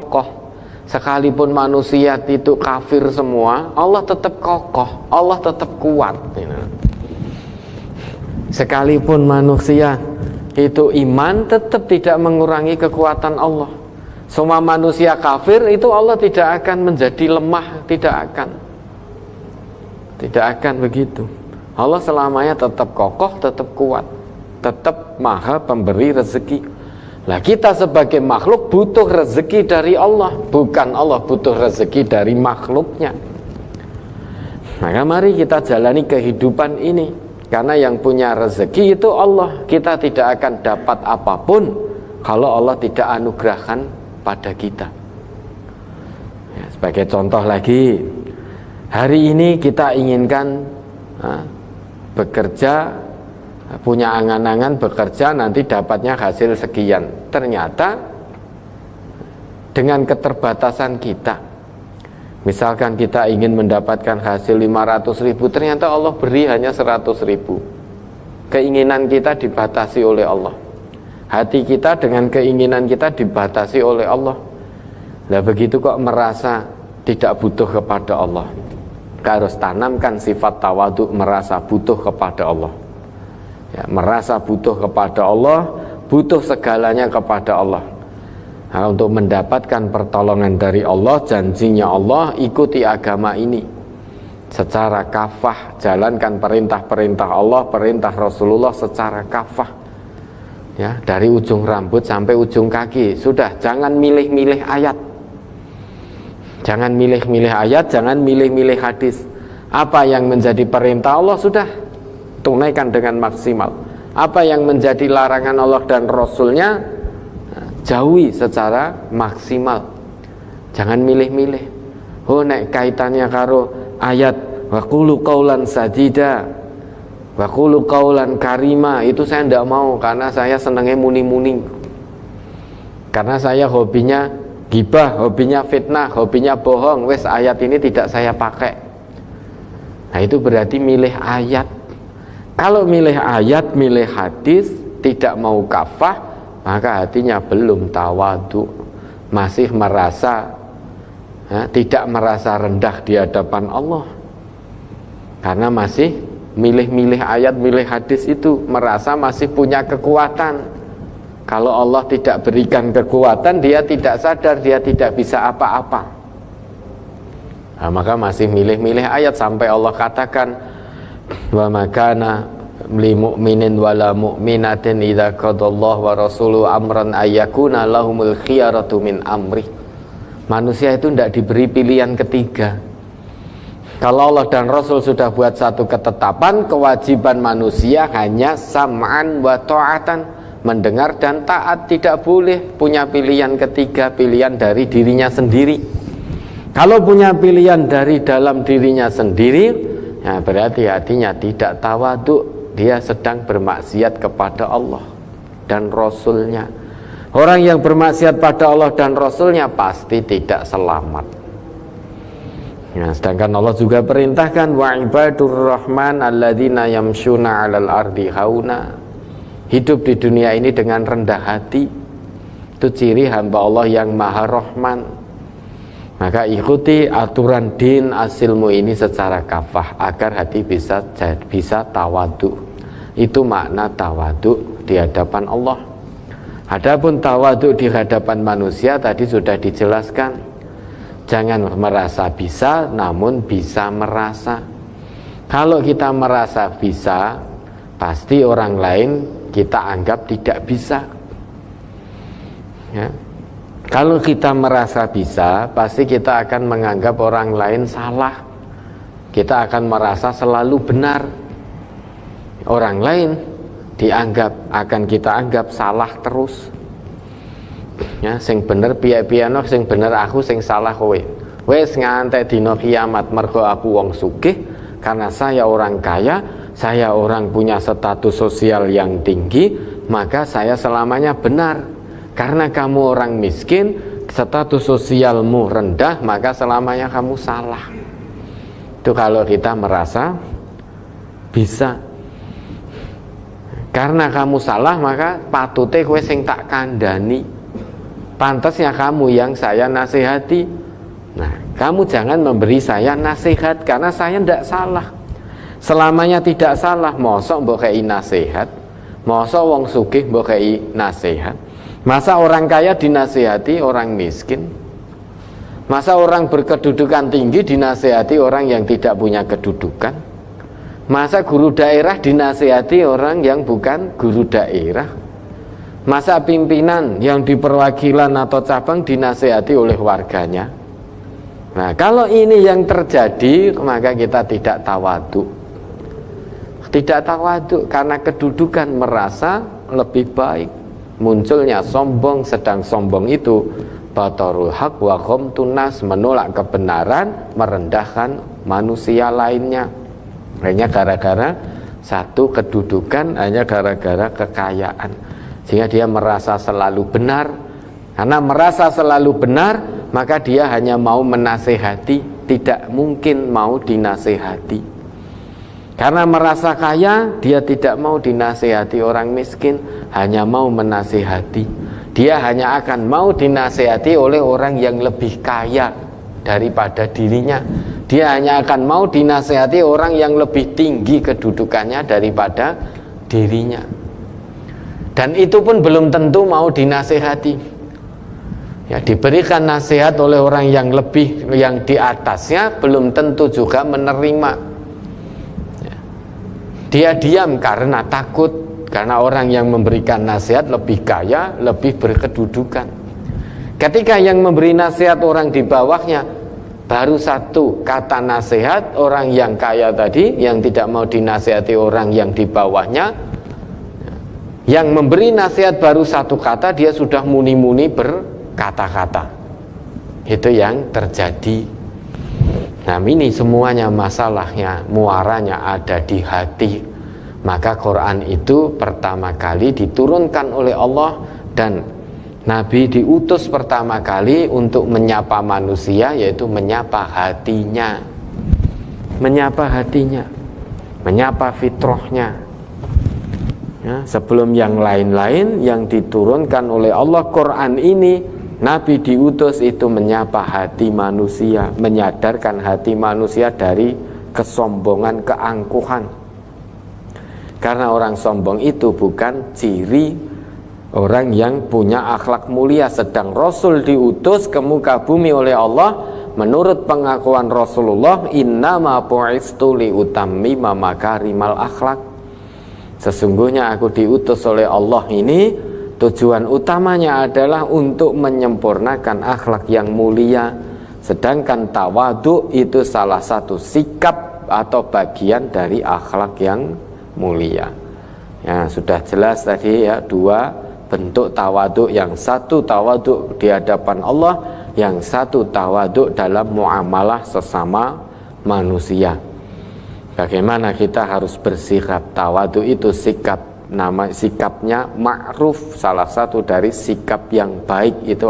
kokoh. Sekalipun manusia itu kafir semua, Allah tetap kokoh, Allah tetap kuat. Sekalipun manusia itu iman, tetap tidak mengurangi kekuatan Allah. Semua manusia kafir itu Allah tidak akan menjadi lemah, tidak akan begitu. Allah selamanya tetap kokoh, tetap kuat, tetap maha pemberi rezeki. Nah, kita sebagai makhluk butuh rezeki dari Allah, bukan Allah butuh rezeki dari makhluknya. Maka mari kita jalani kehidupan ini, karena yang punya rezeki itu Allah. Kita tidak akan dapat apapun kalau Allah tidak anugerahkan pada kita. Ya, sebagai contoh lagi, hari ini kita inginkan bekerja, punya angan-angan bekerja nanti dapatnya hasil sekian. Ternyata dengan keterbatasan kita, misalkan kita ingin mendapatkan hasil 500.000, ternyata Allah beri hanya 100.000. Keinginan kita dibatasi oleh Allah, hati kita dengan keinginan kita dibatasi oleh Allah. Nah, begitu kok merasa tidak butuh kepada Allah. Kita harus tanamkan sifat tawadhu, merasa butuh kepada Allah. Ya, merasa butuh kepada Allah, butuh segalanya kepada Allah. Nah, untuk mendapatkan pertolongan dari Allah, janjinya Allah, ikuti agama ini secara kafah, jalankan perintah-perintah Allah, perintah Rasulullah secara kafah. Ya, dari ujung rambut sampai ujung kaki. Sudah, jangan milih-milih ayat. Jangan milih-milih ayat, jangan milih-milih hadis. Apa yang menjadi perintah Allah sudah tunaikan dengan maksimal. Apa yang menjadi larangan Allah dan Rasulnya, jauhi secara maksimal. Jangan milih-milih. Oh, nek kaitannya karo ayat wa qulu qaulan sadida, wa qulu qaulan karima, itu saya tidak mau, karena saya senangnya muni-muni. Karena saya hobinya gibah, hobinya fitnah, hobinya bohong. Wes, ayat ini tidak saya pakai. Nah, itu berarti milih ayat. Kalau milih ayat, milih hadis, tidak mau kafah, maka hatinya belum tawadhu, masih merasa tidak merasa rendah di hadapan Allah, karena masih milih-milih ayat, milih hadis itu, merasa masih punya kekuatan. Kalau Allah tidak berikan kekuatan, dia tidak sadar, dia tidak bisa apa-apa. Nah, maka masih milih-milih ayat, sampai Allah katakan, wa makana li mu'minin wala mu'minatin idza qadallahu wa rasuluhu amran ayyakuna lahumul khiyaratu min amri. Manusia itu tidak diberi pilihan ketiga. Kalau Allah dan Rasul sudah buat satu ketetapan, kewajiban manusia hanya sam'an wa ta'atan, mendengar dan taat. Tidak boleh punya pilihan ketiga, pilihan dari dirinya sendiri. Kalau punya pilihan dari dalam dirinya sendiri, ya berarti hatinya tidak tawadhu, dia sedang bermaksiat kepada Allah dan Rasulnya. Orang yang bermaksiat pada Allah dan Rasulnya pasti tidak selamat. Ya, sedangkan Allah juga perintahkan wa ibadur rahman alladzina yamshuna 'alal ardi hauna. Hidup di dunia ini dengan rendah hati, itu ciri hamba Allah yang maha rahman. Maka ikuti aturan din asilmu ini secara kafah, agar hati bisa tawadhu. Itu makna tawadhu di hadapan Allah. Adapun tawadhu di hadapan manusia tadi sudah dijelaskan. Jangan merasa bisa, namun bisa merasa. Kalau kita merasa bisa, pasti orang lain kita anggap tidak bisa. Ya. Kalau kita merasa bisa, pasti kita akan menganggap orang lain salah. Kita akan merasa selalu benar. Orang lain akan kita anggap salah terus. Ya, sing bener piye-piyeno, sing bener aku, sing salah kowe. Wes ngantek dina kiamat mergo aku wong sugih, karena saya orang kaya, saya orang punya status sosial yang tinggi, maka saya selamanya benar. Karena kamu orang miskin, status sosialmu rendah, maka selamanya kamu salah. Itu kalau kita merasa bisa. Karena kamu salah, maka patute kowe sing tak kandhani. pantasnya kamu yang saya nasihati. Nah, kamu jangan memberi saya nasihat karena saya tidak salah. Selamanya tidak salah. Mosok mbok kei nasihat, mosok wong sugih mbok kei nasihat. Masa orang kaya dinasihati orang miskin? Masa orang berkedudukan tinggi dinasihati orang yang tidak punya kedudukan? Masa guru daerah dinasihati orang yang bukan guru daerah? Masa pimpinan yang di perwakilan atau cabang dinasihati oleh warganya? Nah, kalau ini yang terjadi, maka kita tidak tawadhu. Tidak tawadhu karena kedudukan merasa lebih baik. Munculnya sombong, sedang sombong itu batarul haq wa ghamtun nas, menolak kebenaran, merendahkan manusia lainnya. Hanya gara-gara satu kedudukan, hanya gara-gara kekayaan, sehingga dia merasa selalu benar. Karena merasa selalu benar, maka dia hanya mau menasehati, tidak mungkin mau dinasehati. Karena merasa kaya, dia tidak mau dinasehati orang miskin, hanya mau menasehati. Dia hanya akan mau dinasehati oleh orang yang lebih kaya daripada dirinya. Dia hanya akan mau dinasehati orang yang lebih tinggi kedudukannya daripada dirinya. Dan itu pun belum tentu mau dinasehati. Ya, diberikan nasihat oleh orang yang lebih, yang di atasnya, belum tentu juga menerima. Dia diam karena takut, karena orang yang memberikan nasihat lebih kaya, lebih berkedudukan. Ketika yang memberi nasihat orang di bawahnya, baru satu kata nasihat, orang yang kaya tadi, yang tidak mau dinasihati orang yang di bawahnya, yang memberi nasihat baru satu kata, dia sudah muni-muni berkata-kata. Itu yang terjadi. Nah, ini semuanya masalahnya, muaranya ada di hati. Maka Quran itu pertama kali diturunkan oleh Allah, dan Nabi diutus pertama kali untuk menyapa manusia, yaitu menyapa hatinya. Menyapa hatinya, menyapa fitrahnya. Ya, sebelum yang lain-lain yang diturunkan oleh Allah, Quran ini Nabi diutus itu menyapa hati manusia, menyadarkan hati manusia dari kesombongan, keangkuhan. Karena orang sombong itu bukan ciri orang yang punya akhlak mulia. Sedang Rasul diutus ke muka bumi oleh Allah, menurut pengakuan Rasulullah, innama bu'istu liutammima makarimal akhlak. Sesungguhnya aku diutus oleh Allah ini, tujuan utamanya adalah untuk menyempurnakan akhlak yang mulia. Sedangkan tawadhu itu salah satu sikap atau bagian dari akhlak yang mulia. Ya, sudah jelas tadi ya, dua bentuk tawadhu. Yang satu tawadhu di hadapan Allah, yang satu tawadhu dalam muamalah sesama manusia. Bagaimana kita harus bersikap? Tawadhu itu sikap, nama sikapnya ma'ruf, salah satu dari sikap yang baik itu